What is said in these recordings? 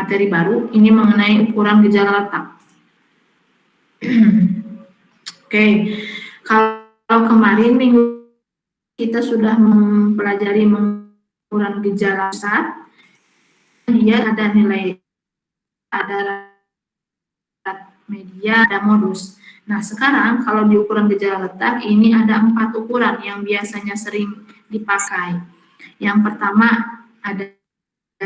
materi baru, ini mengenai ukuran gejala letak. Oke, kalau kemarin minggu kita sudah mempelajari ukuran gejala pusat, dia ada nilai, ada media, ada modus. Nah, sekarang kalau di ukuran gejala letak, ini ada 4 ukuran yang biasanya sering dipakai. Yang pertama ada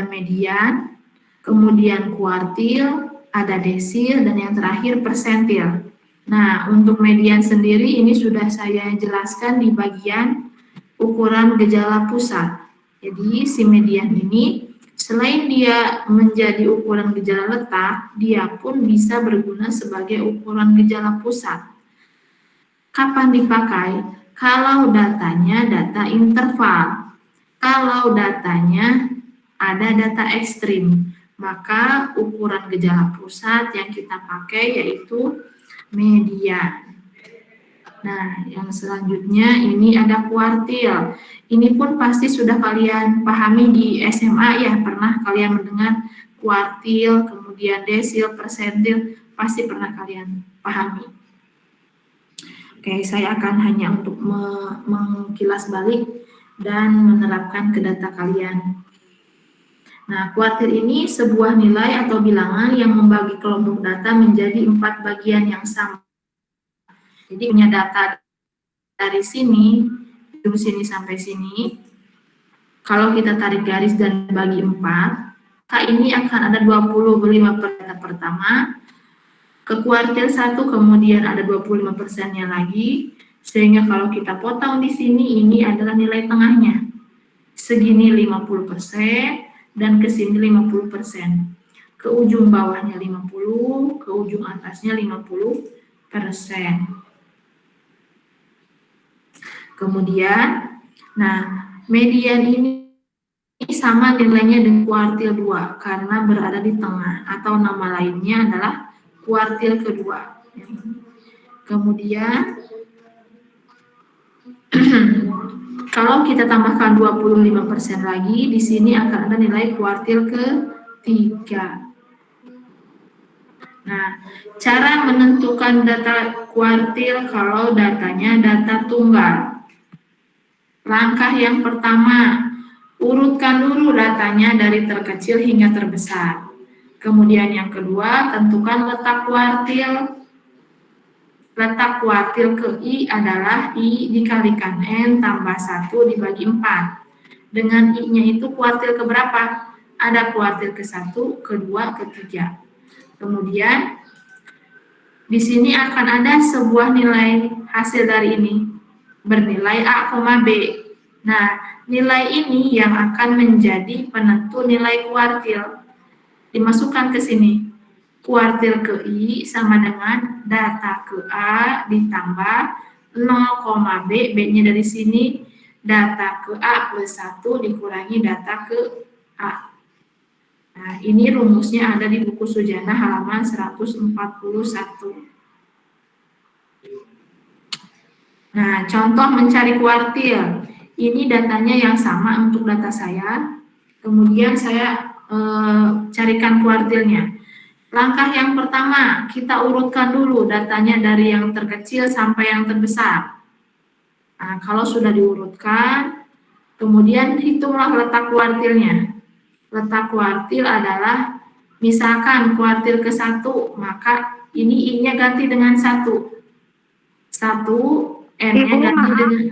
median, kemudian kuartil, ada desil, dan yang terakhir persentil. Nah, untuk median sendiri ini sudah saya jelaskan di bagian ukuran gejala pusat. Jadi, si median ini selain dia menjadi ukuran gejala letak, dia pun bisa berguna sebagai ukuran gejala pusat. Kapan dipakai? Kalau datanya data interval. Kalau datanya ada data ekstrim, maka ukuran gejala pusat yang kita pakai yaitu median. Nah, yang selanjutnya ini ada kuartil. Ini pun pasti sudah kalian pahami di SMA ya, pernah kalian mendengar kuartil, kemudian desil, persentil, pasti pernah kalian pahami. Oke, saya akan hanya untuk mengkilas balik dan menerapkan ke data kalian. Nah, kuartil ini sebuah nilai atau bilangan yang membagi kelompok data menjadi 4 bagian yang sama. Jadi punya data dari sini, dari sini sampai sini. Kalau kita tarik garis dan bagi 4, maka ini akan ada 25 per data pertama. Ke kuartil 1 kemudian ada 25%-nya lagi. Sehingga kalau kita potong di sini, ini adalah nilai tengahnya. Segini 50%, dan ke sini 50%. Ke ujung bawahnya 50, ke ujung atasnya 50%. Kemudian, nah, median ini sama nilainya dengan kuartil 2 karena berada di tengah, atau nama lainnya adalah kuartil kedua. Kemudian kalau kita tambahkan 25% lagi, di sini akan ada nilai kuartil ketiga. Nah, cara menentukan data kuartil kalau datanya data tunggal. Langkah yang pertama, urutkan dulu datanya dari terkecil hingga terbesar. Kemudian yang kedua, tentukan letak kuartil. Letak kuartil ke I adalah I dikalikan N tambah 1 dibagi 4. Dengan I-nya itu kuartil ke berapa? Ada kuartil ke 1, kedua, ketiga. Kemudian, di sini akan ada sebuah nilai hasil dari ini. Bernilai A, B. Nah, nilai ini yang akan menjadi penentu nilai kuartil. Dimasukkan ke sini. Kuartil ke I sama dengan data ke A ditambah 0, B, B-nya dari sini, data ke A plus 1 dikurangi data ke A. Nah, ini rumusnya ada di buku Sujana halaman 141. Nah, contoh mencari kuartil. Ini datanya yang sama untuk data saya. Kemudian saya carikan kuartilnya. Langkah yang pertama, kita urutkan dulu datanya dari yang terkecil sampai yang terbesar. Nah, kalau sudah diurutkan, kemudian hitunglah letak kuartilnya. Letak kuartil adalah, misalkan kuartil ke 1, maka ini I-nya ganti dengan 1. 1, N-nya ganti dengan...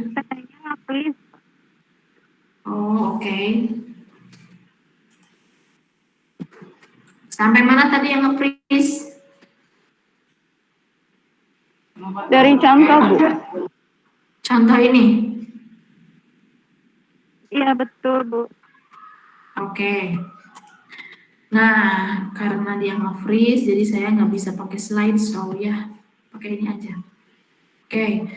Oh, oke. Sampai mana tadi yang nge-freeze? Dari contoh, Bu. Contoh ini? Iya, betul, Bu. Oke. Nah, karena dia nge-freeze, jadi saya nggak bisa pakai slide, so ya, pakai ini aja. Oke.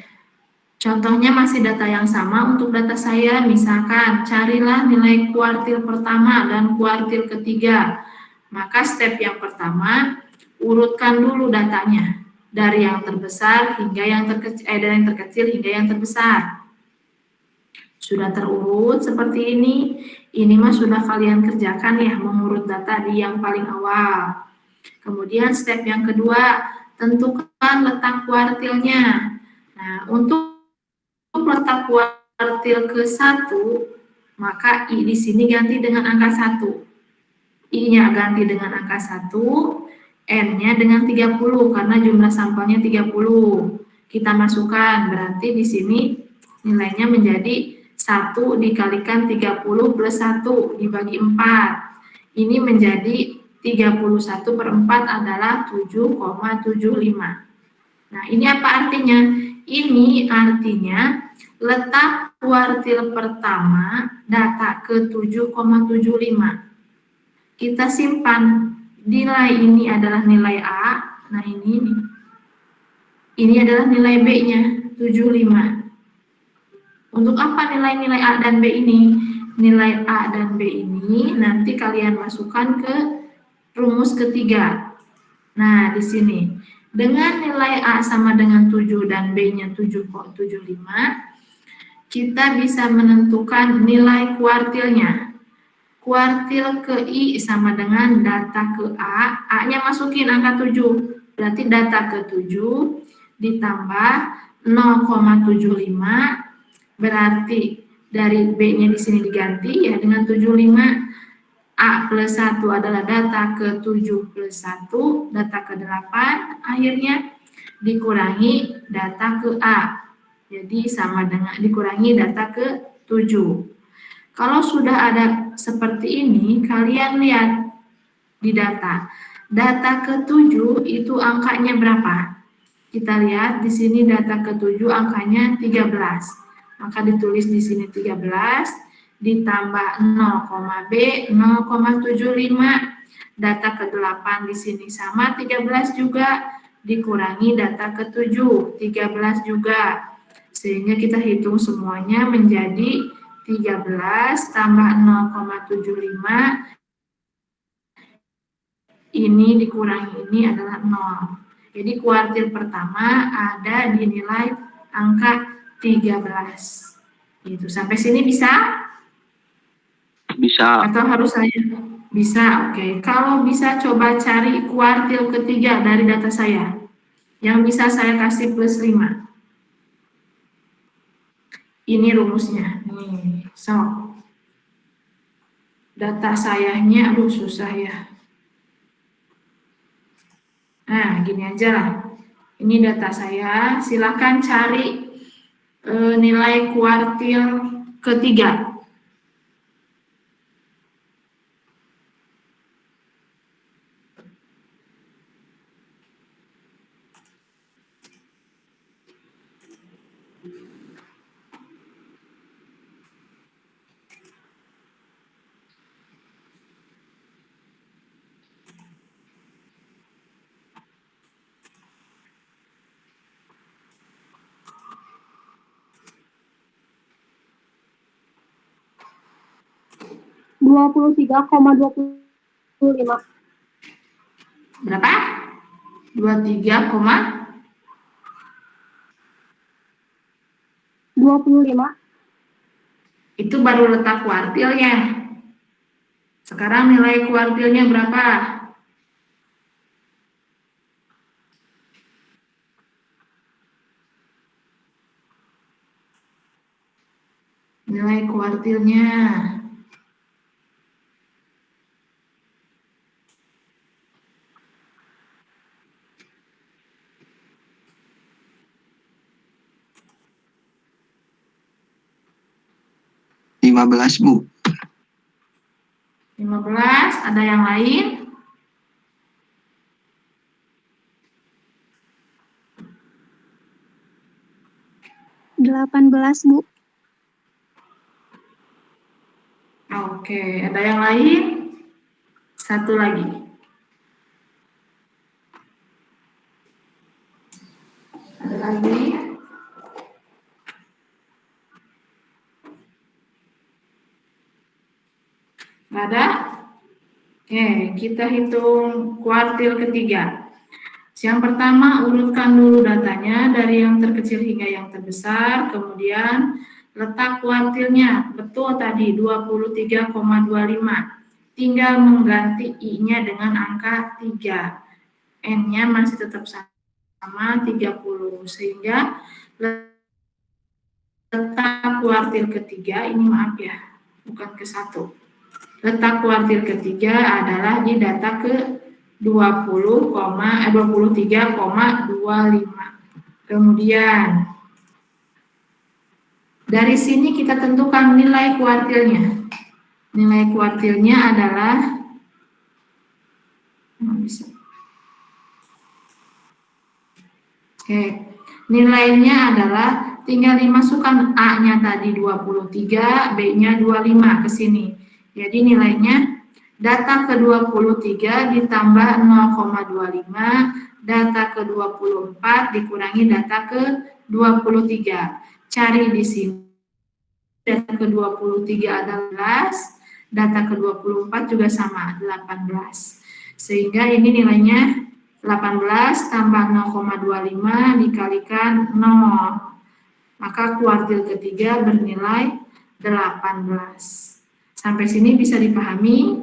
Contohnya masih data yang sama untuk data saya, misalkan carilah nilai kuartil pertama dan kuartil ketiga. Maka step yang pertama, urutkan dulu datanya dari yang terbesar hingga yang terkecil, dari yang terkecil hingga yang terbesar. Sudah terurut seperti ini mah sudah kalian kerjakan ya, mengurut data di yang paling awal. Kemudian step yang kedua, tentukan letak kuartilnya. Nah, untuk letak kuartil ke-1, maka I di sini ganti dengan angka 1. I-nya ganti dengan angka 1, N-nya dengan 30, karena jumlah sampelnya 30. Kita masukkan, berarti di sini nilainya menjadi 1 dikalikan 30 plus 1 dibagi 4. Ini menjadi 31/4 adalah 7,75. Nah, ini apa artinya? Ini artinya letak kuartil pertama data ke 7,75. Kita simpan nilai ini adalah nilai A. Nah, ini adalah nilai B-nya 75. Untuk apa nilai-nilai A dan B ini? Nilai A dan B ini nanti kalian masukkan ke rumus ketiga. Nah, di sini dengan nilai A sama dengan 7 dan B-nya 7,75, kita bisa menentukan nilai kuartilnya. Kuartil ke I sama dengan data ke A, A-nya masukin angka 7, berarti data ke 7 ditambah 0,75, berarti dari B-nya di sini diganti ya dengan 75, A plus 1 adalah data ke 7 plus 1, data ke 8, akhirnya dikurangi data ke A. Jadi sama dengan dikurangi data ke 7. Kalau sudah ada seperti ini, kalian lihat di data. Data ke 7 itu angkanya berapa? Kita lihat di sini data ke 7 angkanya 13. Maka ditulis di sini 13 ditambah 0, B 0,75. Data ke 8 di sini sama 13 juga, dikurangi data ke 7 13 juga. Sehingga kita hitung semuanya menjadi 13 tambah 0,75, ini dikurangi ini adalah 0. Jadi kuartil pertama ada di nilai angka 13. Gitu. Sampai sini bisa? Bisa. Atau harus saya? Bisa, oke. Kalau bisa coba cari kuartil ketiga dari data saya. Yang bisa saya kasih plus 5. Ini rumusnya. Nih, so. Data sayanya, susah ya. Nah, gini aja lah. Ini data saya, silakan cari nilai kuartil ketiga. (23,25). Berapa? 25. Itu baru letak kuartilnya. Sekarang nilai kuartilnya berapa? Nilai kuartilnya. Belas, Bu. 15, ada yang lain? (18), Bu. Oke, ada yang lain? Satu lagi. Ada lagi? Nggak ada? Oke, kita hitung kuartil ketiga. Yang pertama, urutkan dulu datanya dari yang terkecil hingga yang terbesar, kemudian letak kuartilnya, betul tadi 23,25. Tinggal mengganti I-nya dengan angka 3. N-nya masih tetap sama 30. Sehingga letak kuartil ketiga, ini maaf ya, bukan ke 1. Letak kuartil ketiga adalah di data ke 23,25. Kemudian dari sini kita tentukan nilai kuartilnya. Nilai kuartilnya adalah nilainya adalah tinggal dimasukkan A-nya tadi 23, B-nya 25 ke sini. Jadi nilainya data ke-23 ditambah 0,25, data ke-24 dikurangi data ke-23. Cari di sini. Data ke-23 adalah data ke-24 juga sama, 18. Sehingga ini nilainya 18 tambah 0,25 dikalikan 0. Maka kuartil ketiga bernilai 18. Sampai sini bisa dipahami?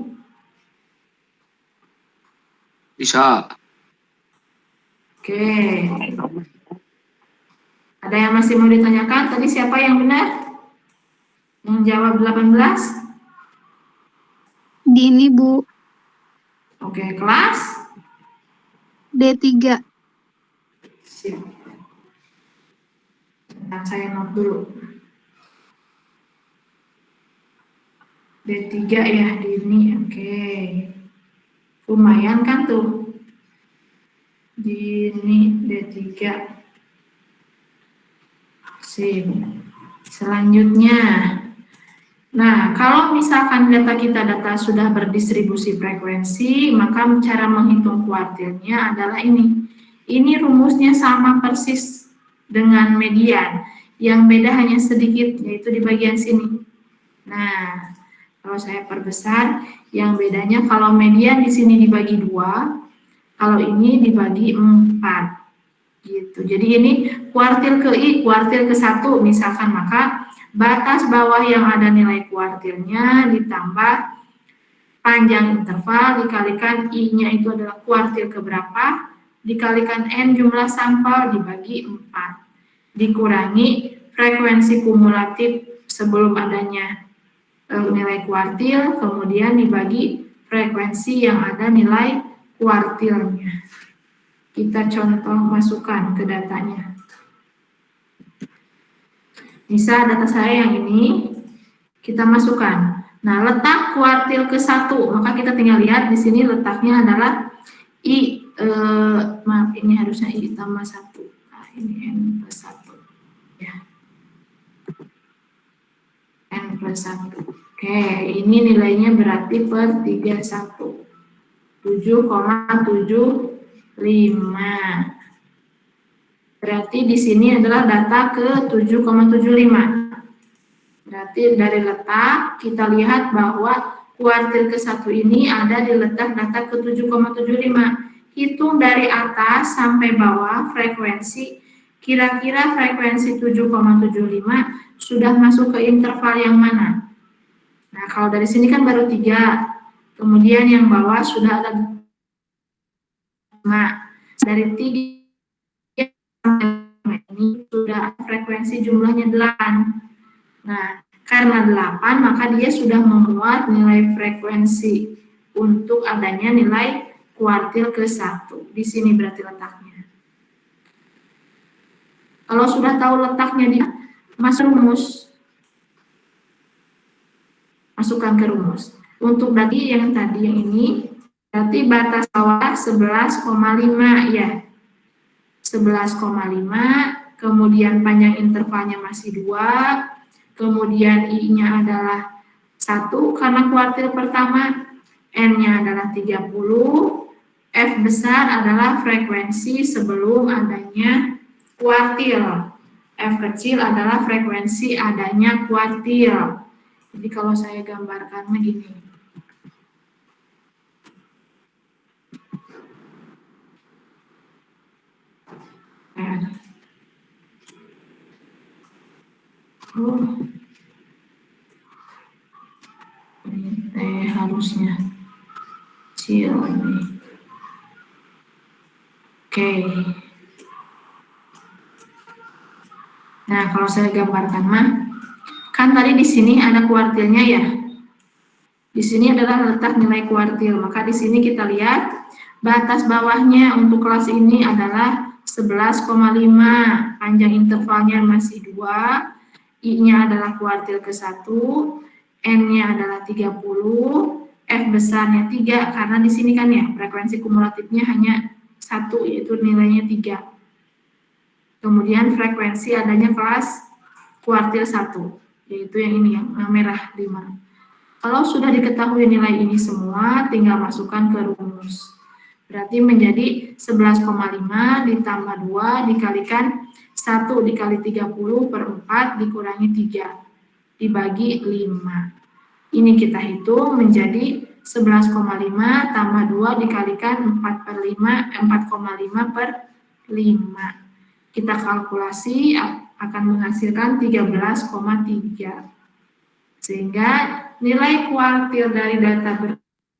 Bisa. Oke. Ada yang masih mau ditanyakan? Tadi siapa yang benar? Yang jawab 18? Dini, Bu. Oke, kelas? D3. Siap. Nah, saya note dulu. D3 ya, Dini. Oke. Lumayan kan tuh? Dini D3. Sip. Selanjutnya. Nah, kalau misalkan data kita sudah berdistribusi frekuensi, maka cara menghitung kuartilnya adalah ini. Ini rumusnya sama persis dengan median. Yang beda hanya sedikit, yaitu di bagian sini. Nah, kalau saya perbesar, yang bedanya kalau median di sini dibagi 2, kalau ini dibagi 4. Gitu. Jadi ini kuartil ke I, kuartil ke 1 misalkan, maka batas bawah yang ada nilai kuartilnya ditambah panjang interval dikalikan I-nya itu adalah kuartil keberapa, dikalikan N jumlah sampel dibagi 4. Dikurangi frekuensi kumulatif sebelum adanya nilai kuartil, kemudian dibagi frekuensi yang ada nilai kuartilnya. Kita contoh masukkan ke datanya. Misal data saya yang ini, kita masukkan. Nah, letak kuartil ke 1, maka kita tinggal lihat di sini letaknya adalah I, maaf ini harusnya I tambah 1. Nah, ini N plus 1. Ya. N plus 1. Oke, ini nilainya berarti per 31. 7,75. Berarti di sini adalah data ke 7,75. Berarti dari letak kita lihat bahwa kuartil ke 1 ini ada di letak data ke 7,75. Hitung dari atas sampai bawah frekuensi, kira-kira frekuensi 7,75 sudah masuk ke interval yang mana? Nah, kalau dari sini kan baru 3. Kemudian yang bawah sudah ada 5. Dari 3 ini sudah frekuensi jumlahnya 8. Nah, karena 8 maka dia sudah memuat nilai frekuensi untuk adanya nilai kuartil ke 1. Di sini berarti letaknya. Kalau sudah tahu letaknya di masuk rumus. Masukkan ke rumus. Untuk berarti yang tadi yang ini berarti batas bawah 11,5 ya. 11,5, kemudian panjang intervalnya masih 2, kemudian I-nya adalah 1 karena kuartil pertama, N-nya adalah 30, F besar adalah frekuensi sebelum adanya kuartil, F kecil adalah frekuensi adanya kuartil. Jadi kalau saya gambarkan begini. Oh, rumusnya. Kecil ini. Oke. Nah, kalau saya gambarkan mah, kan tadi di sini ada kuartilnya ya. Di sini adalah letak nilai kuartil. Maka di sini kita lihat batas bawahnya untuk kelas ini adalah 11,5. Panjang intervalnya masih 2. I-nya adalah kuartil ke-1, N-nya adalah 30, F besarnya 3, karena di sini kan ya frekuensi kumulatifnya hanya 1, yaitu nilainya 3. Kemudian frekuensi adanya kelas kuartil 1, yaitu yang ini yang merah 5. Kalau sudah diketahui nilai ini semua, tinggal masukkan ke rumus. Berarti menjadi 11,5 ditambah 2 dikalikan 1 dikali 30 per 4 dikurangi 3 dibagi 5. Ini kita hitung menjadi 11,5 tambah 2 dikalikan 4,5 per 5. Kita kalkulasi akan menghasilkan 13,3. Sehingga nilai kuartil dari data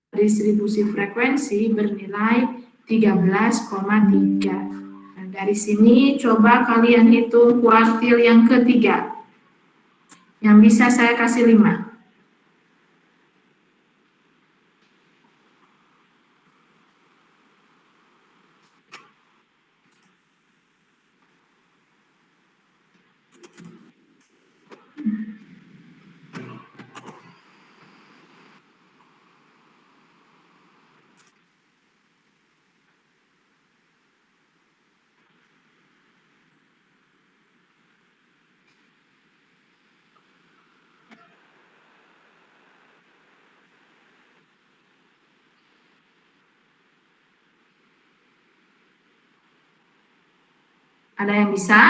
berdistribusi frekuensi bernilai 13,3. Nah, dari sini coba kalian hitung kuartil yang ketiga. Yang bisa saya kasih 5. Ada yang bisa?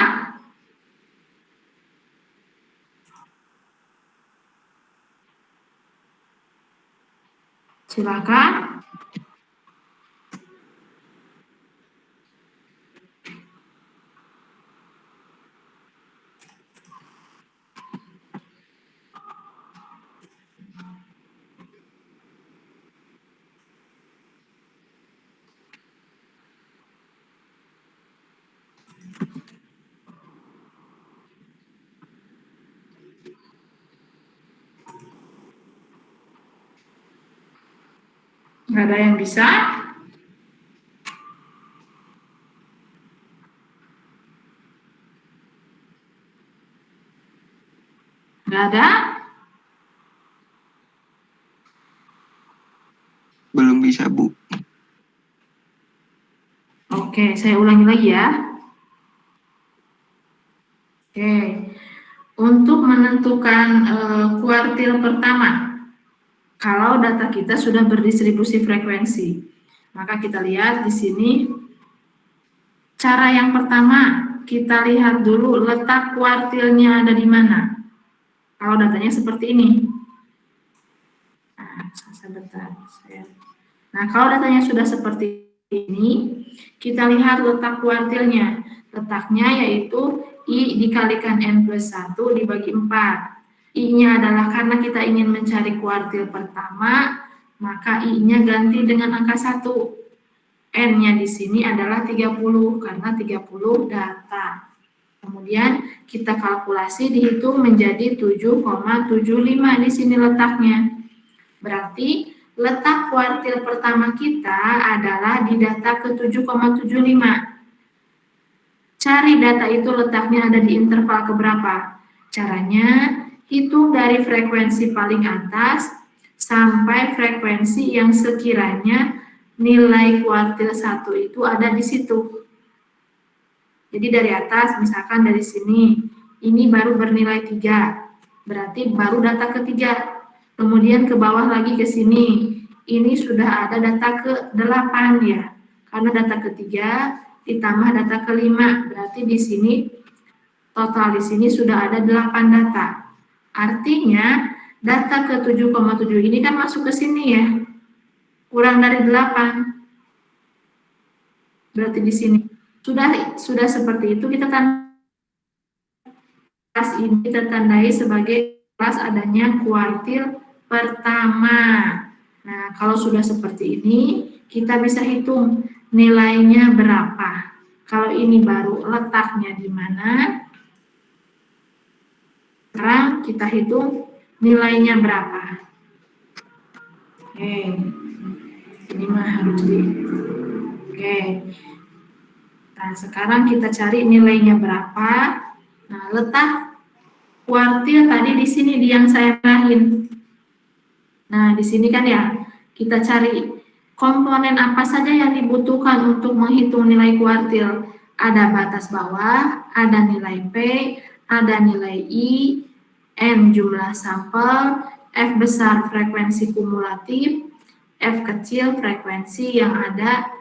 Silakan. Nggak ada yang bisa? Nggak ada? Belum bisa, Bu. Oke, saya ulangi lagi ya. Oke, untuk menentukan kuartil pertama, kalau data kita sudah berdistribusi frekuensi, maka kita lihat di sini. Cara yang pertama, kita lihat dulu letak kuartilnya ada di mana. Kalau datanya seperti ini. Nah, kalau datanya sudah seperti ini, kita lihat letak kuartilnya. Letaknya yaitu I dikalikan N plus 1 dibagi 4. I-nya adalah karena kita ingin mencari kuartil pertama, maka I-nya ganti dengan angka 1. N-nya di sini adalah 30 karena 30 data. Kemudian kita kalkulasi dihitung menjadi 7,75 di sini letaknya. Berarti letak kuartil pertama kita adalah di data ke 7,75. Cari data itu letaknya ada di interval keberapa? Caranya hitung dari frekuensi paling atas sampai frekuensi yang sekiranya nilai kuartil 1 itu ada di situ. Jadi dari atas, misalkan dari sini, ini baru bernilai 3, berarti baru data ketiga. Kemudian ke bawah lagi ke sini, ini sudah ada data ke-8 ya, karena data ketiga ditambah data ke-5, berarti di sini, total di sini sudah ada 8 data. Artinya, data ke 7,7 ini kan masuk ke sini ya, kurang dari 8. Berarti di sini sudah seperti itu kita kelas ini kita tandai sebagai kelas adanya kuartil pertama. Nah, kalau sudah seperti ini, kita bisa hitung nilainya berapa. Kalau ini baru letaknya di mana, sekarang kita hitung nilainya berapa. Oke, ini mah harus di. Oke, nah sekarang kita cari nilainya berapa. Nah, letak kuartil tadi di sini di yang saya arahin. Nah, di sini kan ya, kita cari komponen apa saja yang dibutuhkan untuk menghitung nilai kuartil. Ada batas bawah, ada nilai P, ada nilai I, N jumlah sampel, F besar frekuensi kumulatif, F kecil frekuensi yang ada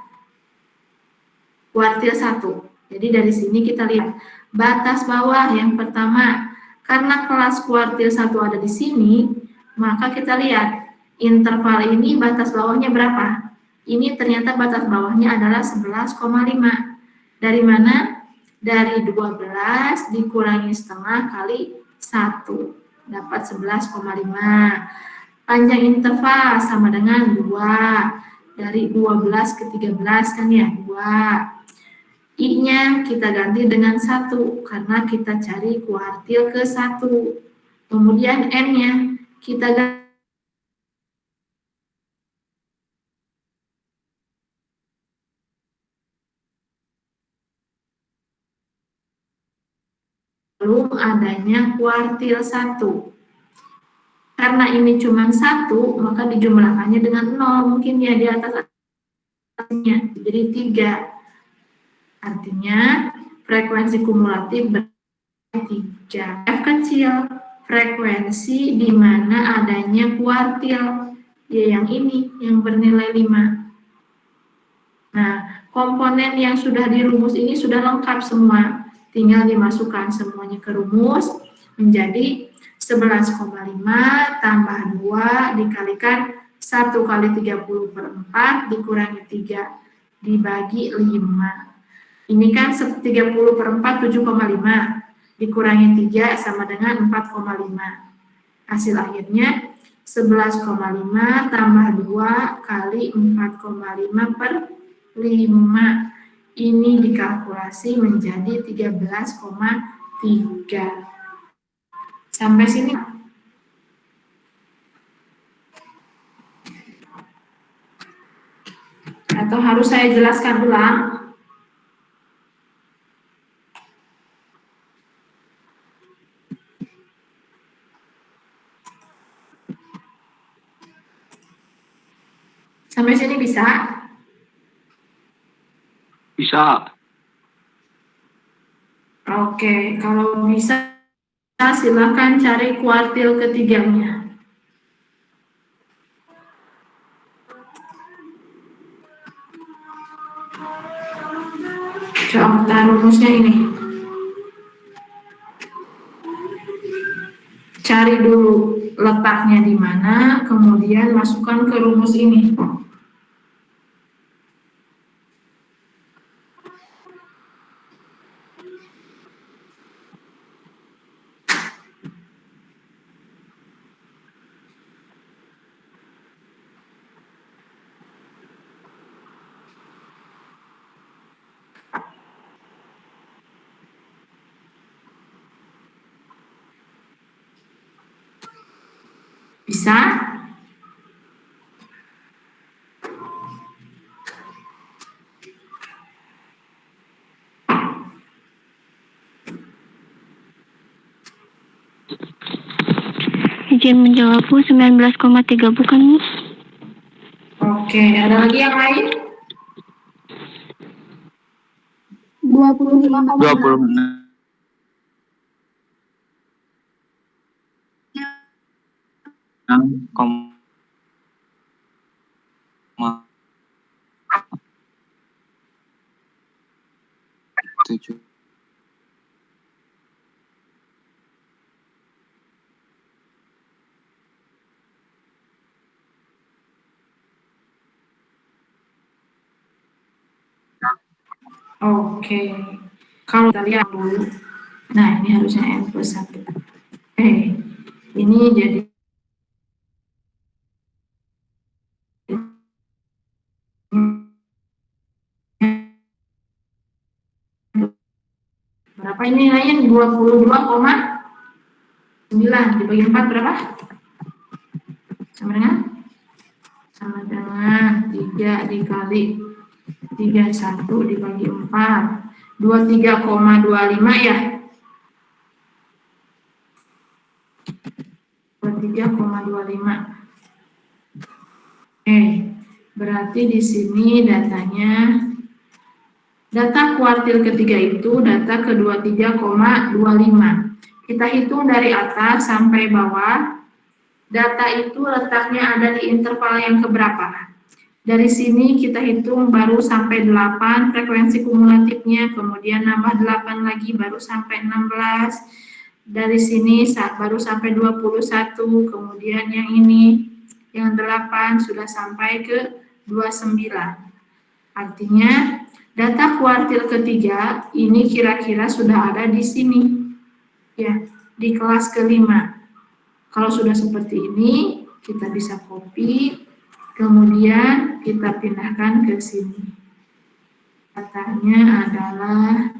kuartil 1. Jadi dari sini kita lihat batas bawah yang pertama, karena kelas kuartil 1 ada di sini, maka kita lihat interval ini batas bawahnya berapa. Ini ternyata batas bawahnya adalah 11,5. Dari mana? Dari 12 dikurangi setengah kali 1, dapat 11,5. Panjang interval sama dengan 2. Dari 12 ke 13 kan ya, 2. I-nya kita ganti dengan 1 karena kita cari kuartil ke 1. Kemudian N-nya kita ganti belum adanya kuartil 1. Karena ini cuma 1, maka dijumlahkannya dengan 0. Mungkin ya di atasnya jadi 3. Artinya frekuensi kumulatif berarti 3. F kecil, frekuensi di mana adanya kuartil, ya yang ini, yang bernilai 5. Nah, komponen yang sudah dirumus ini sudah lengkap semua. Tinggal dimasukkan semuanya ke rumus, menjadi 11,5 tambah 2 dikalikan 1 kali 30/4 dikurangi 3 dibagi 5. Ini kan 30/4 7,5 dikurangi 3 sama dengan 4,5. Hasil akhirnya 11,5 tambah 2 kali 4,5/5. Ini dikalkulasi menjadi 13,3. Sampai sini. Atau harus saya jelaskan ulang? Sampai sini bisa? Bisa. Oke, kalau bisa silakan cari kuartil ketiganya. Contoh rumusnya ini. Cari dulu letaknya di mana, kemudian masukkan ke rumus ini. Bisa? Izin menjawab Bu, 19,3 bukan Bu? Oke, ada lagi yang lain? 25,6. 26. Tujuh. Oke, kalau kita lihat dulu, nah ini harusnya N+1. Oke, ini jadi Berapa ini nilainya? 22,9 dibagi 4 berapa? Sama dengan? Sama dengan 3 dikali 31 dibagi 4. 23,25 ya? 23,25. Berarti di sini datanya, data kuartil ketiga itu data ke 23,25. Kita hitung dari atas sampai bawah, data itu letaknya ada di interval yang keberapa. Dari sini kita hitung baru sampai 8 frekuensi kumulatifnya, kemudian nambah 8 lagi baru sampai 16. Dari sini baru sampai 21, kemudian yang ini, yang 8 sudah sampai ke 29. Artinya data kuartil ketiga ini kira-kira sudah ada di sini, ya, di kelas kelima. Kalau sudah seperti ini, kita bisa copy, kemudian kita pindahkan ke sini. Datanya adalah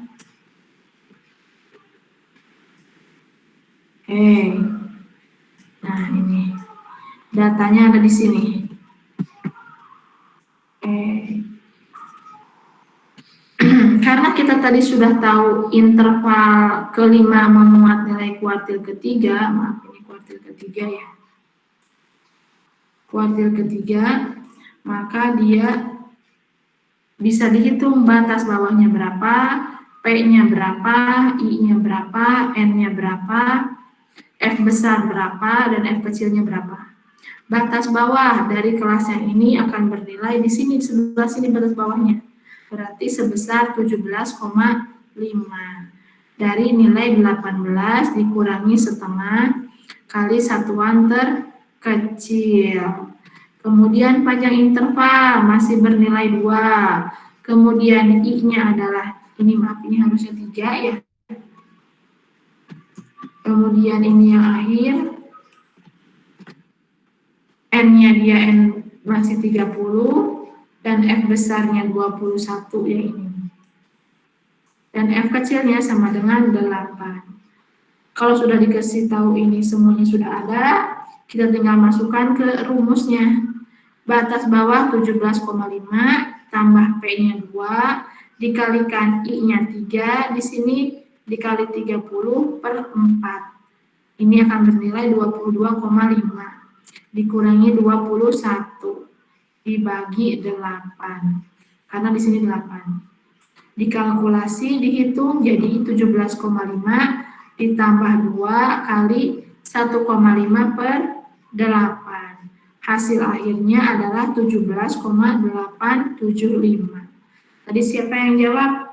nah ini datanya ada di sini. Karena kita tadi sudah tahu interval kelima memuat nilai kuartil ketiga, maaf ini kuartil ketiga ya. Kuartil ketiga, maka dia bisa dihitung batas bawahnya berapa, P-nya berapa, I-nya berapa, N-nya berapa, F besar berapa, dan F kecilnya berapa. Batas bawah dari kelas yang ini akan bernilai di sini, sebelah sini batas bawahnya. Berarti sebesar 17,5. Dari nilai 18 dikurangi setengah kali satuan terkecil. Kemudian panjang interval masih bernilai 2. Kemudian I-nya adalah, ini maaf ini harusnya 3 ya. Kemudian ini yang akhir, N-nya dia N masih 30, dan F besarnya 21 ya ini. Dan F kecilnya sama dengan 8. Kalau sudah dikasih tahu ini semuanya sudah ada, kita tinggal masukkan ke rumusnya. Batas bawah 17,5 tambah P-nya 2 dikalikan I-nya 3, di sini dikali 30 per 4. Ini akan bernilai 22,5 dikurangi 21 dibagi 8, karena di sini 8. Dikalkulasi, dihitung jadi 17,5 ditambah 2 kali 1,5 per 8. Hasil akhirnya adalah 17,875. Tadi siapa yang jawab?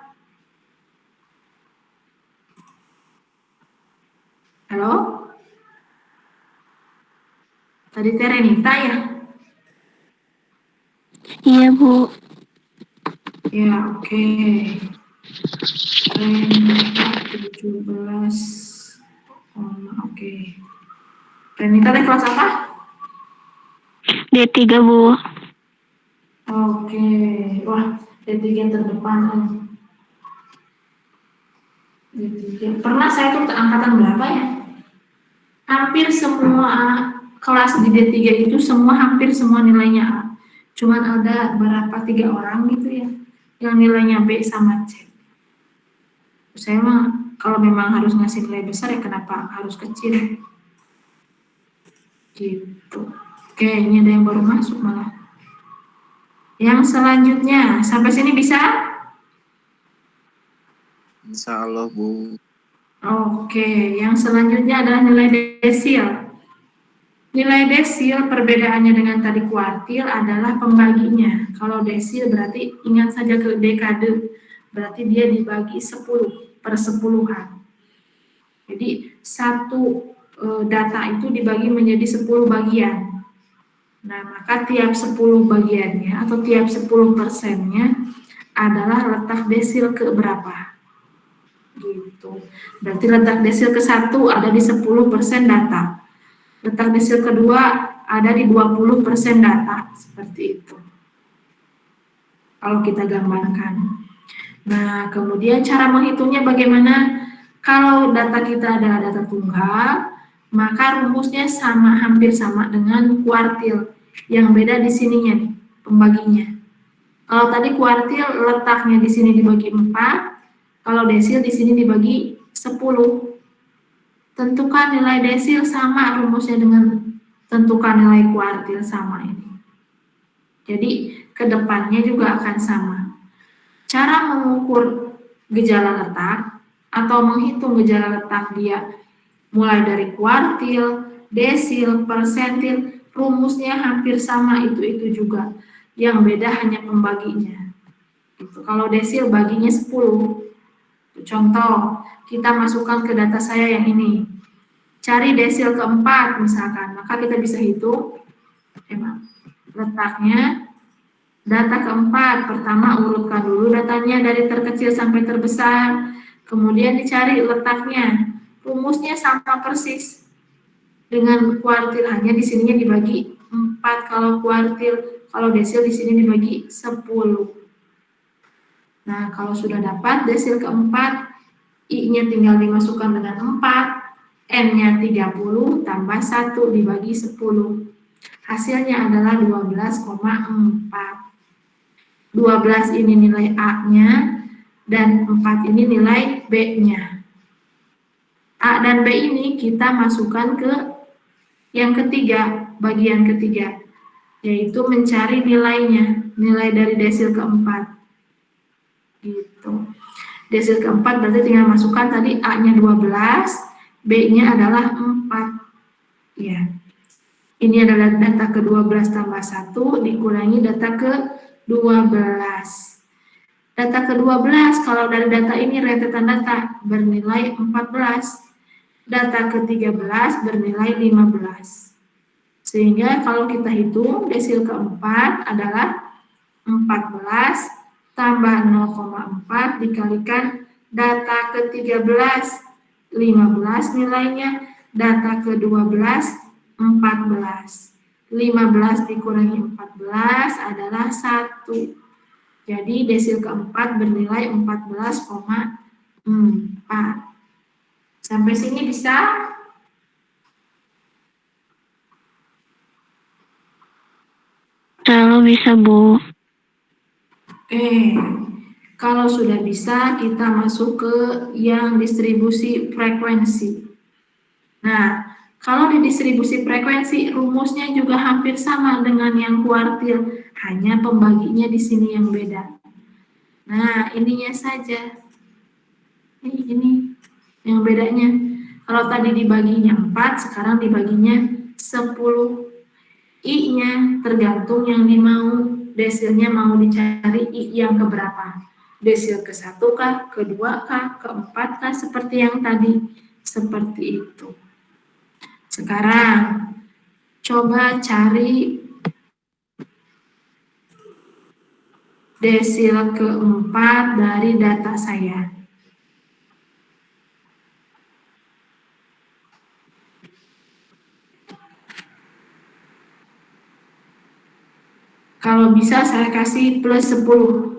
Halo? Tadi Terenita ya? Iya, Bu. Ya, oke. Renita 17. Oke. Renita teh kelas apa? D3, Bu. Oke. Wah, D3 yang terdepan. D3. Pernah saya tuh angkatan berapa ya? Hampir semua kelas di D3 itu hampir semua nilainya A. Cuman ada berapa 3 orang gitu ya yang nilainya B sama C. Saya mah kalau memang harus ngasih nilai besar ya kenapa harus kecil gitu. Oke, ini ada yang baru masuk malah. Yang selanjutnya sampai sini bisa? Insya Allah, Bu. Oke, yang selanjutnya adalah nilai desil. Nilai desil perbedaannya dengan tadi kuartil adalah pembaginya. Kalau desil berarti ingat saja ke dekade, berarti dia dibagi 10 per 10-an. Jadi satu data itu dibagi menjadi 10 bagian. Nah, maka tiap 10 bagiannya atau tiap 10%-nya adalah letak desil ke berapa. Gitu. Berarti letak desil ke-1 ada di 10% data. Letak desil kedua ada di 20% data, seperti itu. Kalau kita gambarkan. Nah, kemudian cara menghitungnya bagaimana? Kalau data kita adalah data tunggal, maka rumusnya hampir sama dengan kuartil. Yang beda di sininya nih, pembaginya. Kalau tadi kuartil letaknya di sini dibagi 4, kalau desil di sini dibagi 10. Tentukan nilai desil sama rumusnya dengan tentukan nilai kuartil sama ini. Jadi kedepannya juga akan sama. Cara mengukur gejala letak atau menghitung gejala letak dia mulai dari kuartil, desil, persentil, rumusnya hampir sama itu juga. Yang beda hanya pembaginya. Gitu. Kalau desil baginya 10. Contoh, kita masukkan ke data saya yang ini. Cari desil keempat misalkan, maka kita bisa hitung letaknya. Data keempat, pertama urutkan dulu datanya dari terkecil sampai terbesar, kemudian dicari letaknya. Rumusnya sama persis dengan kuartil, hanya di sininya dibagi 4 kalau kuartil, kalau desil di sini dibagi 10. Nah, kalau sudah dapat desil keempat, I-nya tinggal dimasukkan dengan 4, N-nya 30 tambah 1 dibagi 10. Hasilnya adalah 12,4. 12 ini nilai A-nya, dan 4 ini nilai B-nya. A dan B ini kita masukkan ke yang ketiga, bagian ketiga, yaitu mencari nilainya, nilai dari desil keempat. Gitu. Desil keempat berarti tinggal masukkan tadi A-nya 12, B-nya adalah 4. Ya. Ini adalah data ke-12 tambah 1 dikurangi data ke-12. Data ke-12 kalau dari data ini rentetan data bernilai 14. Data ke-13 bernilai 15. Sehingga kalau kita hitung desil keempat adalah 14 tambah 0,4 dikalikan data ke-13 15 nilainya, data ke-12 14. 15 dikurangi 14 adalah 1. Jadi desil keempat bernilai 14,4. Sampai sini bisa? Kalau bisa, Bu. Oke. Kalau sudah bisa, kita masuk ke yang distribusi frekuensi. Nah, kalau di distribusi frekuensi, rumusnya juga hampir sama dengan yang kuartil, hanya pembaginya di sini yang beda. Nah, ininya saja. Ini yang bedanya. Kalau tadi dibaginya 4, sekarang dibaginya 10. I-nya tergantung yang dimau, desilnya mau dicari I yang keberapa. Desil ke-1 kah, ke-2 kah, ke-4 kah, seperti yang tadi. Seperti itu. Sekarang, coba cari desil ke-4 dari data saya. Kalau bisa saya kasih plus 10.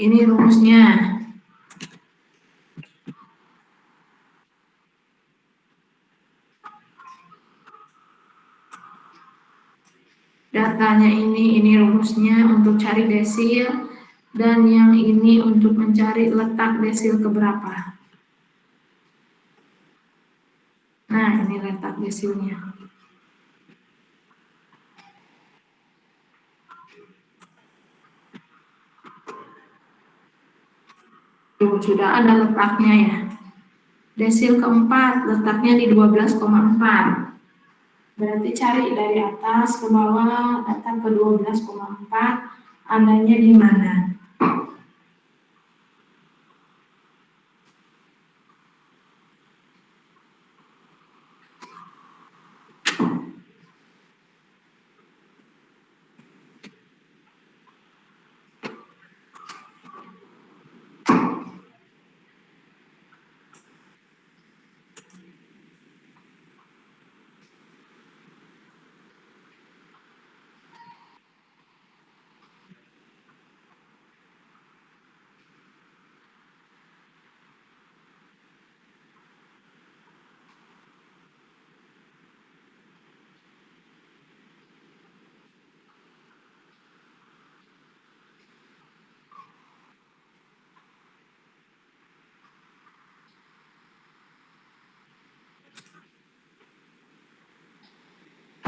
Ini rumusnya. Datanya ini rumusnya untuk cari desil, dan yang ini untuk mencari letak desil keberapa. Nah, ini letak desilnya. Tuh, sudah ada letaknya ya. Desil keempat letaknya di 12,4. Berarti cari dari atas ke bawah data ke 12,4 adanya di mana?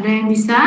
Ada yang bisa?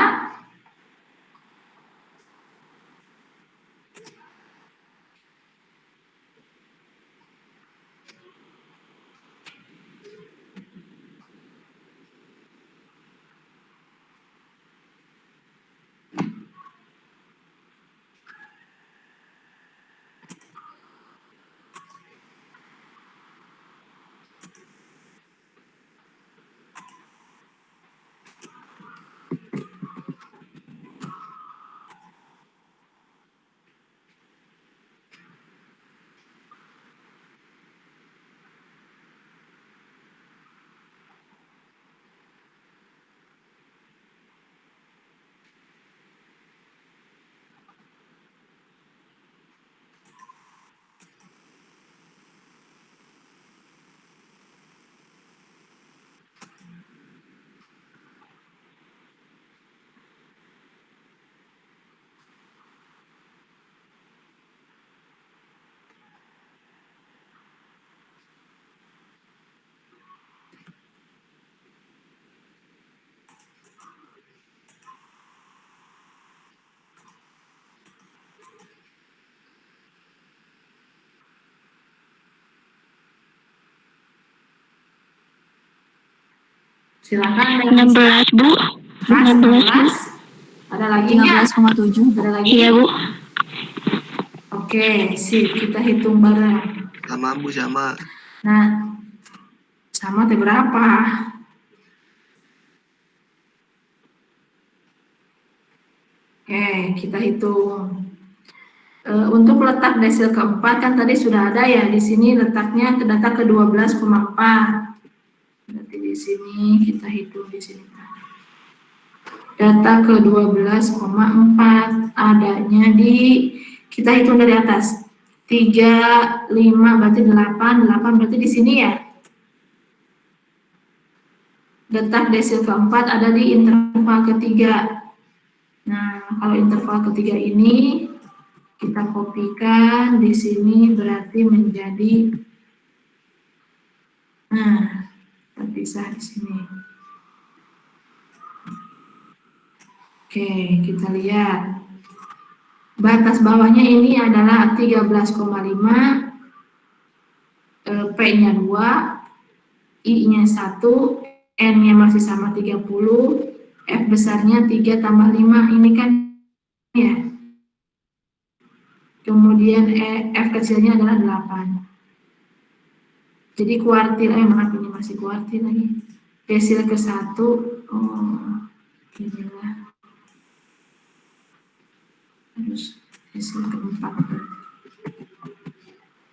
Silakan. 16, Bu. 16, Bu. Ada lagi nggak? 13,7. Ada lagi? Iya, Bu. Oke, sip. Kita hitung bareng. Sama Bu, sama. Nah, sama teh berapa? Oke, kita hitung. Untuk letak desil keempat kan tadi sudah ada ya. Di sini letaknya data ke 12,4. Berarti di sini kita hitung di sini. Data ke 12,4 adanya di, kita hitung dari atas. 3, 5 berarti 8, 8 berarti di sini ya. Letak desil keempat ada di interval ketiga. Nah, kalau interval ketiga ini kita kopikan di sini berarti menjadi, nah, terpisah di sini. Oke, kita lihat. Batas bawahnya ini adalah 13,5, P-nya 2, I-nya 1, N-nya masih sama 30, F besarnya 3 tambah 5, ini kan ya. Kemudian F kecilnya adalah 8. Jadi kuartil, maaf ini masih kuartil lagi. Desil ke 1, inilah. Terus desil keempat.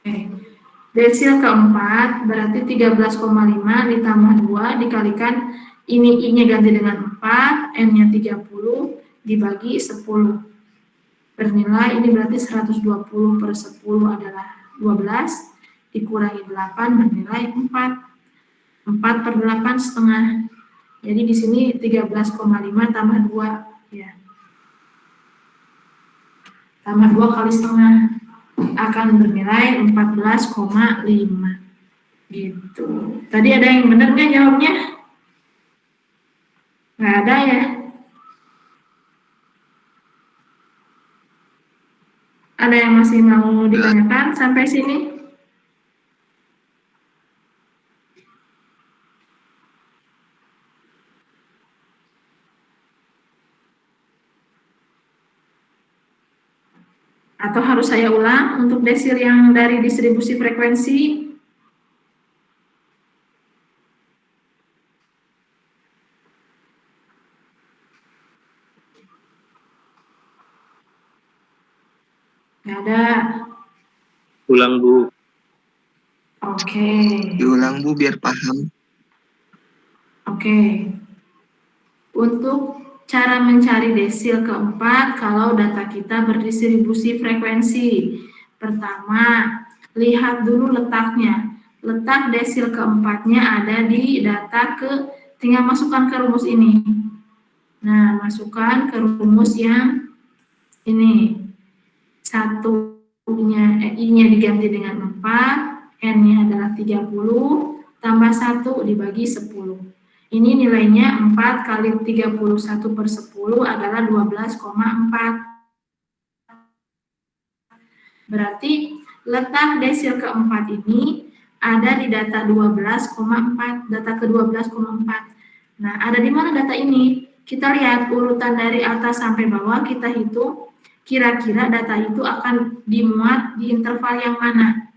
Oke. Desil keempat berarti 13,5 ditambah 2 dikalikan ini I-nya ganti dengan 4, N-nya 30 dibagi 10. Bernilai ini berarti 120 per 10 adalah 12 dikurangi 8 bernilai 4. 4 per 8 setengah. Jadi di sini 13,5 tambah 2 ya. Tambah 2 kali setengah akan bernilai 14,5 gitu. Tadi ada yang benar nggak jawabnya? Nggak ada ya? Ada yang masih mau ditanyakan sampai sini? Atau harus saya ulang untuk desil yang dari distribusi frekuensi? Nggak ada. Ulang Bu. Oke. Diulang Bu biar paham. Oke. Untuk cara mencari desil keempat kalau data kita berdistribusi frekuensi. Pertama, lihat dulu letaknya. Letak desil keempatnya ada di data ke, tinggal masukkan ke rumus ini. Nah, masukkan ke rumus yang ini. I-nya diganti dengan 4, N-nya adalah 30, tambah 1 dibagi 10. Ini nilainya 4 kali 31/10 adalah 12,4. Berarti letak desil keempat ini ada di data 12,4, data ke 12,4. Nah, ada di mana data ini? Kita lihat urutan dari atas sampai bawah, kita hitung kira-kira data itu akan dimuat di interval yang mana.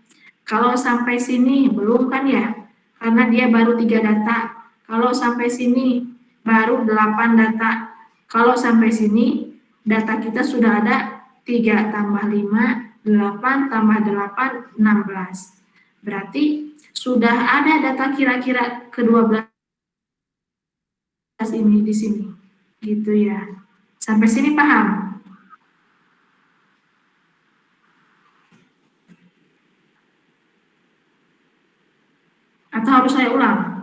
Kalau sampai sini belum kan ya, karena dia baru 3 data. Kalau sampai sini baru 8 data. Kalau sampai sini data kita sudah ada 3 tambah 5, 8 tambah 8, 16. Berarti sudah ada data kira-kira ke-12 ini di sini. Gitu ya. Sampai sini paham? Atau harus saya ulang?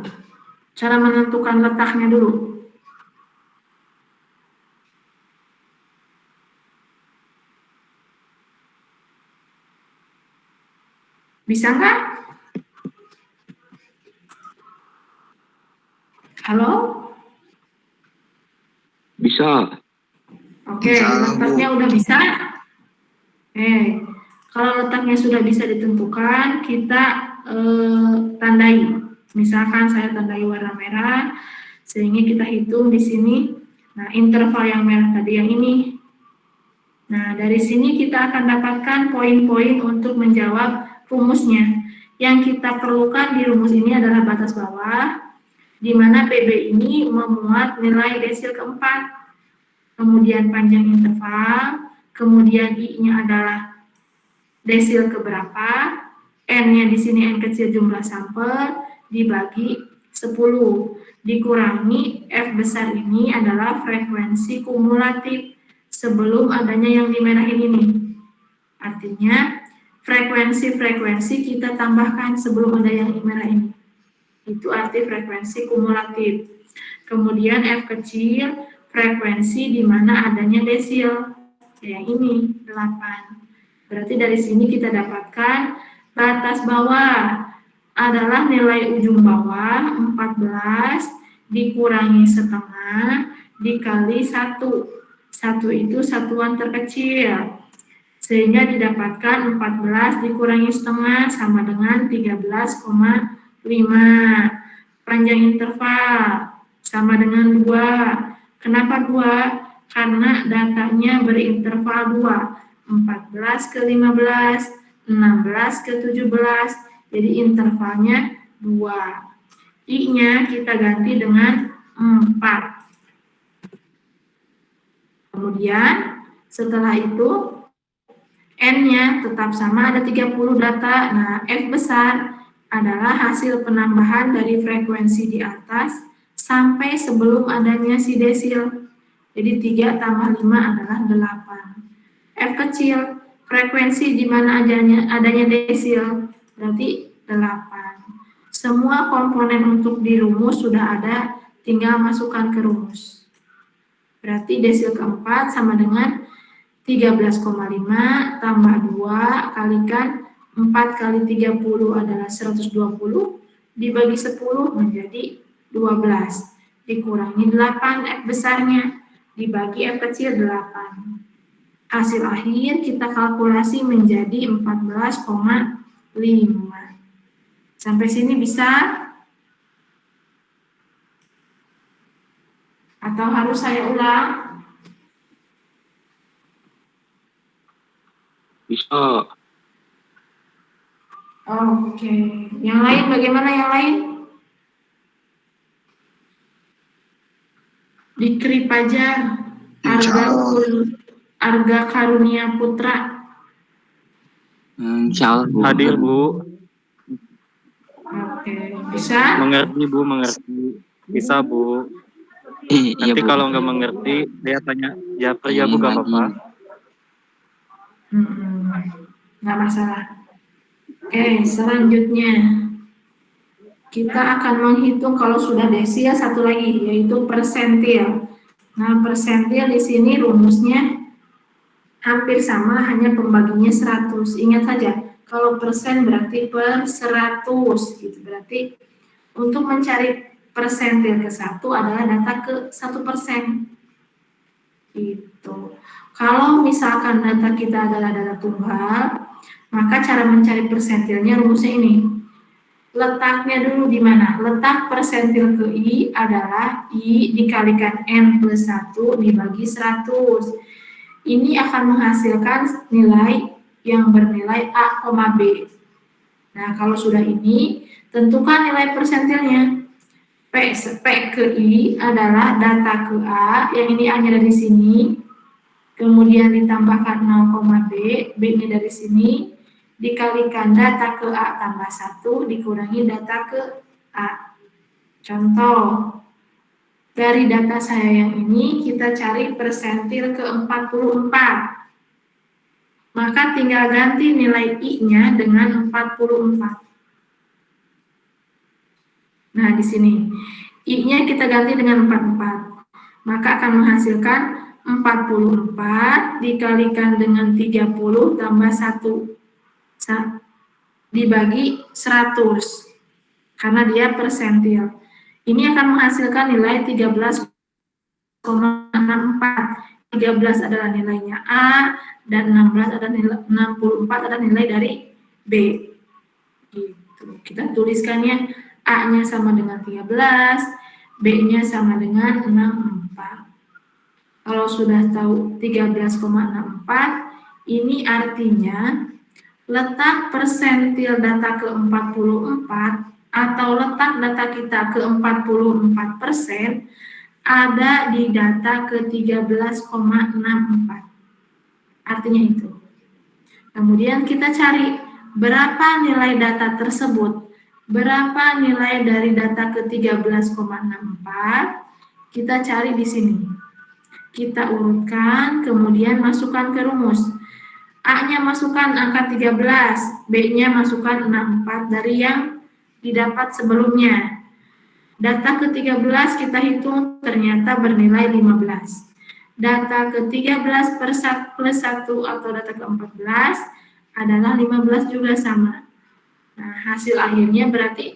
Cara menentukan letaknya dulu. Bisa nggak? Halo? Bisa. Oke, Bisa, letaknya udah bisa? Kalau letaknya sudah bisa ditentukan, kita tandai. Misalkan saya tandai warna merah, sehingga kita hitung di sini. Nah, interval yang merah tadi yang ini. Nah, dari sini kita akan dapatkan poin-poin untuk menjawab rumusnya. Yang kita perlukan di rumus ini adalah batas bawah, di mana PB ini memuat nilai desil keempat, kemudian panjang interval, kemudian I-nya adalah desil keberapa, N-nya di sini N kecil jumlah sampel, dibagi 10, dikurangi F besar ini adalah frekuensi kumulatif sebelum adanya yang dimerahin ini. Artinya, frekuensi-frekuensi kita tambahkan sebelum ada yang merah ini. Itu arti frekuensi kumulatif. Kemudian F kecil, frekuensi di mana adanya desil. Yang ini, 8. Berarti dari sini kita dapatkan batas bawah adalah nilai ujung bawah 14 dikurangi setengah dikali 1. 1 itu satuan terkecil. Sehingga didapatkan 14 dikurangi setengah sama dengan 13,5. Panjang interval sama dengan 2. Kenapa 2? Karena datanya berinterval 2. 14 ke 15, 16 ke 17. Jadi intervalnya 2. I-nya kita ganti dengan 4. Kemudian setelah itu N-nya tetap sama, ada 30 data. Nah, F besar adalah hasil penambahan dari frekuensi di atas sampai sebelum adanya si desil. Jadi 3 tambah 5 adalah 8. F kecil, frekuensi di mana adanya desil, berarti 8. Semua komponen untuk di rumus sudah ada, tinggal masukkan ke rumus. Berarti desil keempat sama dengan 13,5 tambah 2 kalikan 4 kali 30 adalah 120, dibagi 10 menjadi 12. Dikurangi 8 F besarnya, dibagi F kecil 8. Hasil akhir kita kalkulasi menjadi 14,5. Sampai sini bisa? Atau harus saya ulang? Bisa. Oke. Yang lain bagaimana yang lain? Dikri Pajar, Arga Karunia Putra. Insya Allah, Bu. Hadir, Bu. Oke, bisa? Mengerti, Bu, mengerti. Bisa, Bu. Iya, Nanti Bu. kalau nggak mengerti, dia tanya Japri ya, Bu, nggak apa-apa. Nggak masalah. Oke, selanjutnya kita akan menghitung kalau sudah desil satu lagi, yaitu persentil. Nah, persentil di sini rumusnya hampir sama, hanya pembaginya 100. Ingat saja, kalau persen berarti per 100 gitu. Berarti untuk mencari persentil ke 1 adalah data ke 1%. Gitu. Kalau misalkan data kita adalah data tunggal, maka cara mencari persentilnya rumusnya ini. Letaknya dulu di mana? Letak persentil ke I adalah I dikalikan N plus 1 dibagi 100. Ini akan menghasilkan nilai yang bernilai A, B. Nah, kalau sudah ini, tentukan nilai persentilnya. P ke I adalah data ke A, yang ini A-nya dari sini, kemudian ditambahkan 0, B-nya dari sini, dikalikan data ke A tambah 1, dikurangi data ke A. Contoh, dari data saya yang ini, kita cari persentil ke 44. Maka tinggal ganti nilai I-nya dengan 44. Nah, di sini I-nya kita ganti dengan 44. Maka akan menghasilkan 44 dikalikan dengan 30 tambah 1 dibagi 100. Karena dia persentil. Ini akan menghasilkan nilai 13,64. 13 adalah nilainya A dan 64 adalah nilai dari B. Gitu. Kita tuliskannya A-nya sama dengan 13, B-nya sama dengan 64. Kalau sudah tahu 13,64, ini artinya letak persentil data ke 44 atau letak data kita ke 44% ada di data ke 13,64. Artinya itu. Kemudian kita cari berapa nilai data tersebut. Berapa nilai dari data ke 13,64? Kita cari di sini. Kita urutkan, kemudian masukkan ke rumus. A-nya masukkan angka 13, B-nya masukkan 64 dari yang didapat sebelumnya. Data ke 13 kita hitung ternyata bernilai 15. Data ke 13 plus 1 atau data ke 14 adalah 15 juga sama. Nah, hasil akhirnya berarti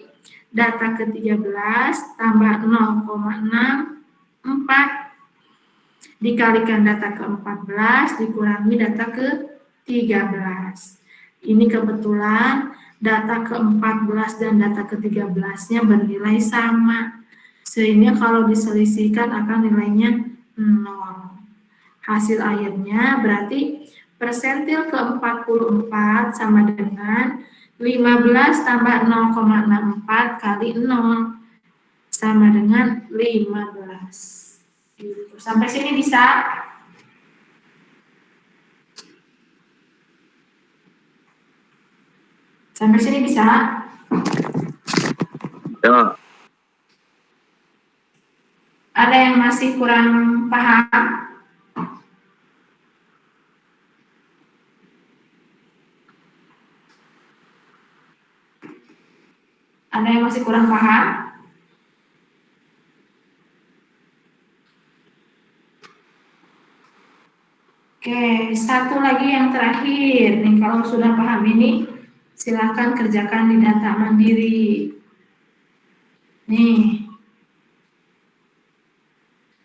data ke-13 tambah 0,64 dikalikan data ke-14 dikurangi data ke-13. Ini kebetulan data ke-14 dan data ke-13-nya bernilai sama. Sehingga kalau diselisihkan akan nilainya 0. Hasil akhirnya berarti persentil ke-44 sama dengan 15 tambah 0,64 kali 0 sama dengan 15. Gitu. Sampai sini bisa? Sampai sini bisa? Ya. Ada yang masih kurang paham? Ada yang masih kurang paham? Oke, satu lagi yang terakhir nih, kalau sudah paham ini silakan kerjakan di data mandiri. Nih,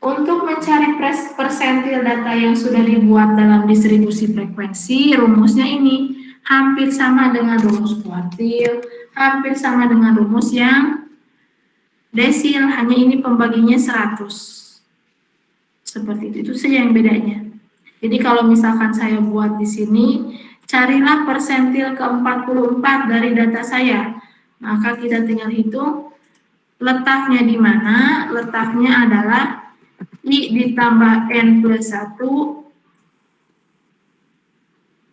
untuk mencari persentil data yang sudah dibuat dalam distribusi frekuensi, rumusnya ini hampir sama dengan rumus kuartil, hampir sama dengan rumus yang desil, hanya ini pembaginya 100. Seperti itu saja yang bedanya. Jadi kalau misalkan saya buat di sini, carilah persentil ke-44 dari data saya. Maka kita tinggal hitung letaknya di mana. Letaknya adalah I ditambah N plus 1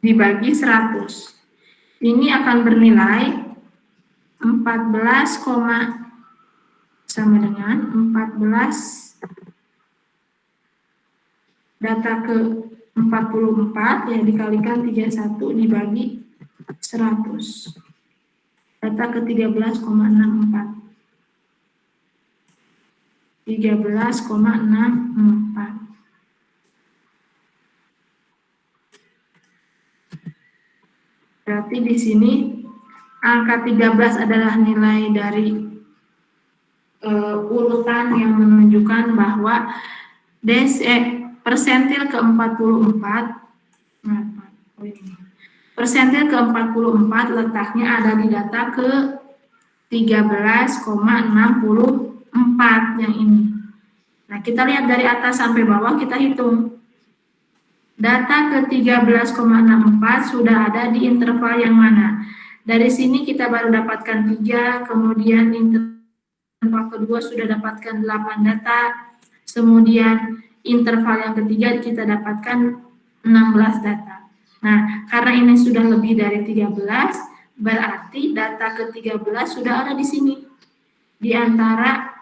dibagi 100. Ini akan bernilai 14, sama dengan 14 data ke 44 ya dikalikan 31 dibagi 100. Data ke 13,64. 13,64. Berarti di sini angka 13 adalah nilai dari urutan yang menunjukkan bahwa persentil ke-44 persentil ke-44 letaknya ada di data ke 13,64 yang ini. Nah, kita lihat dari atas sampai bawah, kita hitung. Data ke 13,64 sudah ada di interval yang mana? Dari sini kita baru dapatkan 3, kemudian interval kedua sudah dapatkan 8 data, kemudian interval yang ketiga kita dapatkan 16 data. Nah, karena ini sudah lebih dari 13, berarti data ke-13 sudah ada di sini. Di antara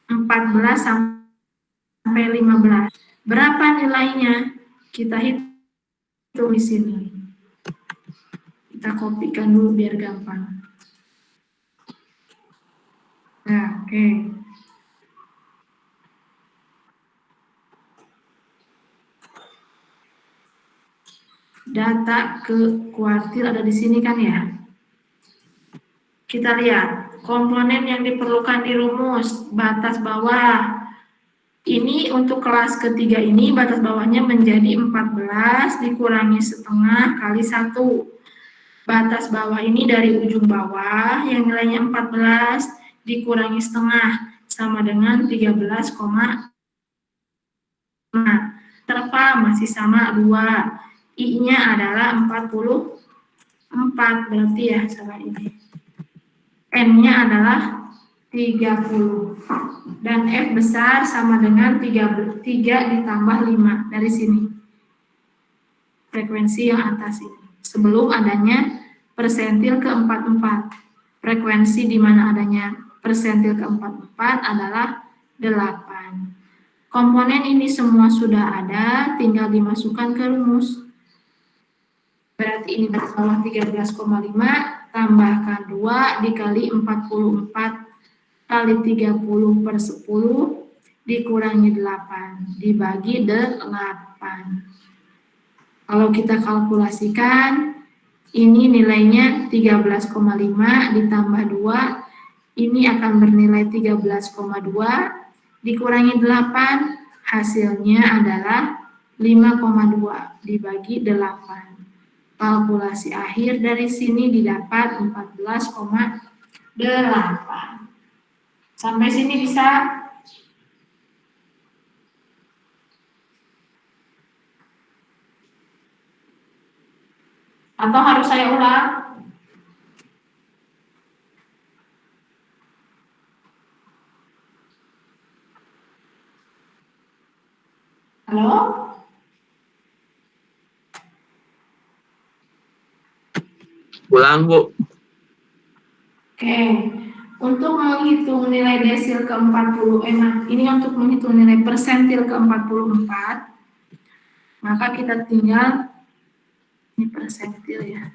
14 sampai 15. Berapa nilainya? Kita hitung di sini. Kita kopikan dulu biar gampang. Nah, oke. Data ke kuartil ada di sini kan ya? Kita lihat komponen yang diperlukan di rumus batas bawah. Ini untuk kelas ketiga ini batas bawahnya menjadi 14 dikurangi setengah kali 1. Batas bawah ini dari ujung bawah yang nilainya 14 dikurangi setengah sama dengan 13, nah, interval masih sama 2. I-nya adalah 44, berarti ya salah ini. N-nya adalah 30. Dan F besar sama dengan 3 ditambah 5 dari sini. Frekuensi yang atas ini. Sebelum adanya persentil ke-44. Frekuensi di mana adanya persentil ke-44 adalah 8. Komponen ini semua sudah ada, tinggal dimasukkan ke rumus. Berarti ini batas bawah 13,5 tambahkan 2 dikali 44 kali 30/10 dikurangi 8 dibagi 8. Kalau kita kalkulasikan, ini nilainya 13,5 ditambah 2, ini akan bernilai 13,2 dikurangi 8, hasilnya adalah 5,2 dibagi 8. Kalkulasi akhir dari sini didapat 14,8. Sampai sini bisa? Atau harus saya ulang? Halo? Ulang, Bu. Oke. Untuk menghitung nilai desil ke-40, ini untuk menghitung nilai persentil ke-44, maka kita tinggal, ini persentil ya.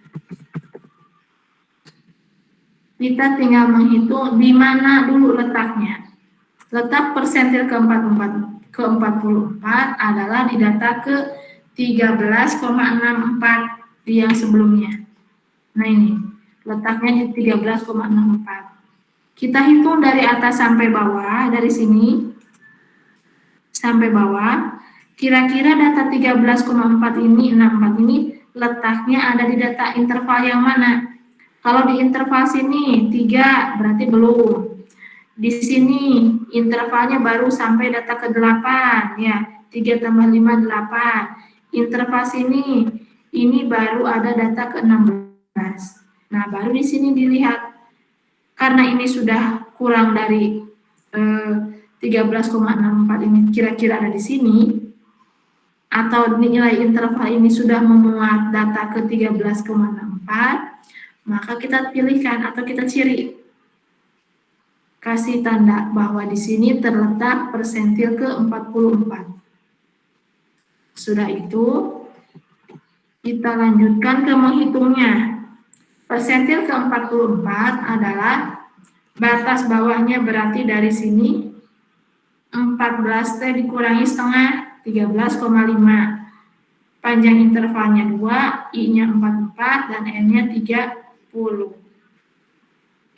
Kita tinggal menghitung di mana dulu letaknya. Letak persentil ke-44 adalah di data ke 13,64 di yang sebelumnya. Nah ini, letaknya di 13,64. Kita hitung dari atas sampai bawah, dari sini sampai bawah, kira-kira data 13,4 ini, 64 ini letaknya ada di data interval yang mana? Kalau di interval sini 3 berarti belum. Di sini intervalnya baru sampai data ke-8 ya, 3 tambah 5 8. Interval sini ini baru ada data ke-16. Nah, baru di sini dilihat karena ini sudah kurang dari 13,64 ini kira-kira ada di sini, atau nilai interval ini sudah memuat data ke 13,64, maka kita pilihkan atau kita ciri. Kasih tanda bahwa di sini terletak persentil ke-44. Sudah itu, kita lanjutkan ke menghitungnya. Persentil ke-44 adalah batas bawahnya berarti dari sini 14T dikurangi setengah 13,5. Panjang intervalnya 2, I-nya 44 dan N-nya 30.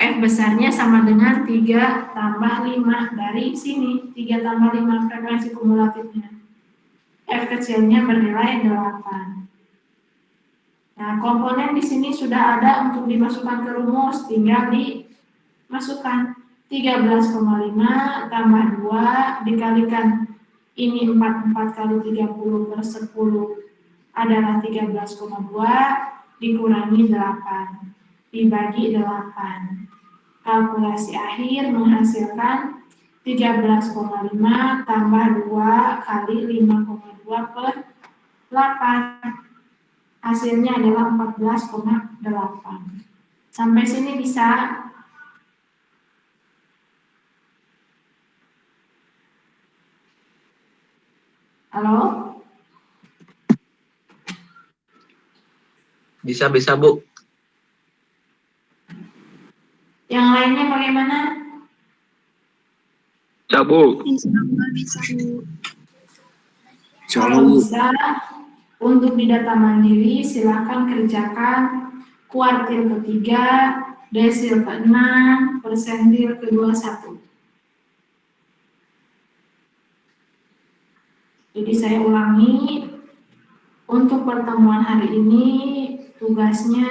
F besarnya sama dengan 3 tambah 5 dari sini, 3 tambah 5 frekuensi kumulatifnya. F kecilnya bernilai 8. Nah, komponen di sini sudah ada untuk dimasukkan ke rumus, tinggal dimasukkan 13,5 tambah 2 dikalikan ini 44 kali 30 per 10 adalah 13,2 dikurangi 8 dibagi 8. Kalkulasi akhir menghasilkan 13,5 tambah 2 kali 5,2 per 8. Hasilnya adalah 14,8. Sampai sini bisa? Halo? Bisa, Bu. Yang lainnya bagaimana? Bisa, Bu. Kalau bisa, untuk di data mandiri silakan kerjakan kuartil ketiga, desil ke-6, persentil ke-21. Jadi saya ulangi, untuk pertemuan hari ini tugasnya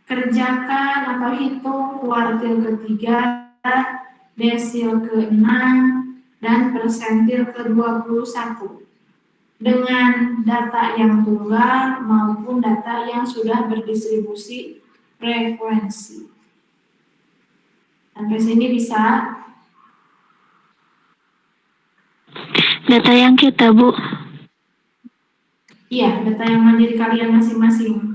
kerjakan atau hitung kuartil ketiga, desil ke-6, dan persentil ke-21 dengan data yang tunggal maupun data yang sudah berdistribusi frekuensi. Sampai sini bisa? Data yang kita, Bu. Iya, data yang mandiri kalian masing-masing.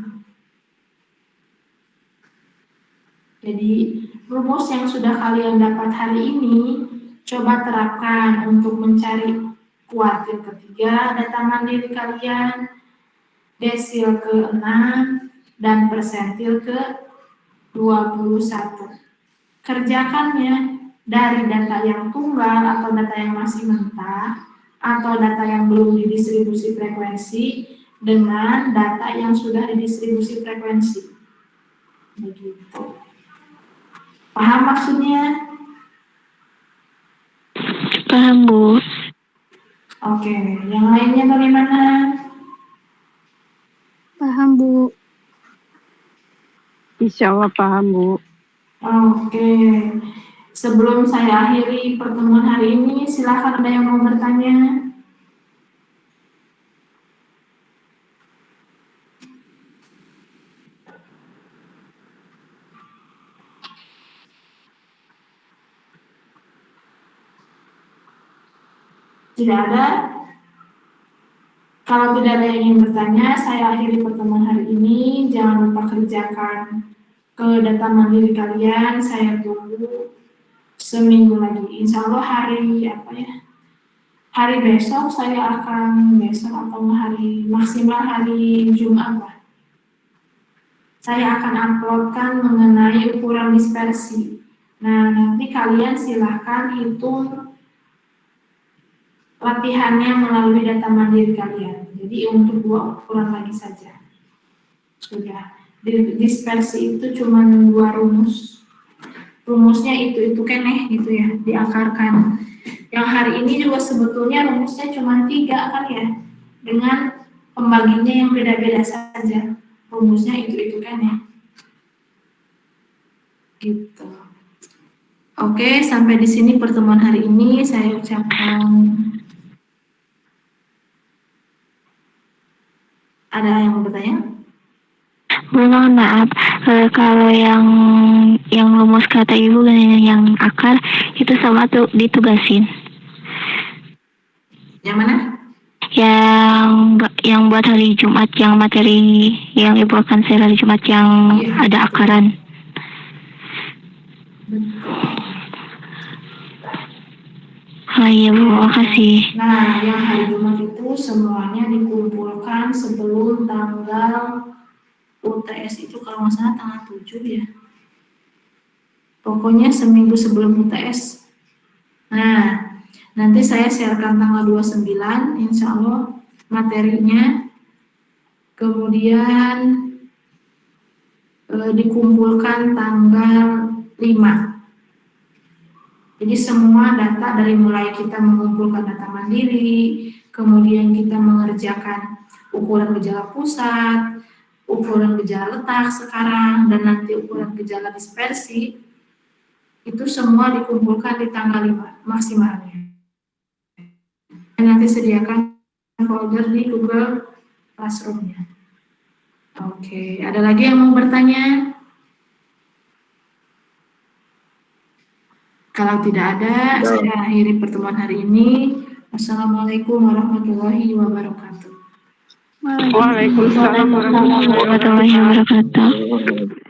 Jadi, rumus yang sudah kalian dapat hari ini, coba terapkan untuk mencari kuartil ketiga data mandiri kalian, desil ke-6, dan persentil ke-21. Kerjakannya dari data yang tunggal atau data yang masih mentah, atau data yang belum didistribusi frekuensi dengan data yang sudah didistribusi frekuensi. Begitu. Paham maksudnya? Paham, Bu. Oke, yang lainnya bagaimana? Paham, Bu. Insya Allah paham, Bu. Oke. Sebelum saya akhiri pertemuan hari ini, silakan ada yang mau bertanya. Tidak ada? Kalau tidak ada yang ingin bertanya, saya akhiri pertemuan hari ini. Jangan lupa kerjakan ke data mandiri kalian. Saya tunggu seminggu lagi. Insya Allah hari besok saya akan atau hari maksimal hari Jumat lah. Saya akan uploadkan mengenai ukuran dispersi. Nah, nanti kalian silahkan hitung latihannya melalui data mandiri kalian. Jadi untuk 2 ukuran lagi saja. Sudah. Dispersi itu cuma 2 rumus. Rumusnya itu keneh gitu ya, diakarkan. Yang hari ini juga sebetulnya rumusnya cuma 3 kan ya. Dengan pembaginya yang beda-beda saja. Rumusnya itu keneh. Gitu. Oke, sampai di sini pertemuan hari ini saya ucapkan. Ada yang mau bertanya? Mohon maaf, kalau yang rumus kata Ibu dan yang akar itu sama tuh ditugasin. Yang mana? Yang buat hari Jumat, yang materi yang Ibu akan share hari Jumat yang ada akaran. Iya Bu, makasih. Nah, yang hari Jumat itu semuanya dikumpulkan sebelum tanggal UTS itu kalau nggak salah tanggal 7 ya. Pokoknya seminggu sebelum UTS. Nah, nanti saya sharekan tanggal 29, insya Allah materinya. Kemudian dikumpulkan tanggal Jadi semua data dari mulai kita mengumpulkan data mandiri, kemudian kita mengerjakan ukuran gejala pusat, ukuran gejala letak sekarang, dan nanti ukuran gejala dispersi, itu semua dikumpulkan di tanggal 5 maksimalnya. Dan nanti sediakan folder di Google Classroom-nya. Oke, ada lagi yang mau bertanya? Kalau tidak ada, saya akhiri pertemuan hari ini. Wassalamualaikum warahmatullahi wabarakatuh. Waalaikumsalam warahmatullahi wabarakatuh.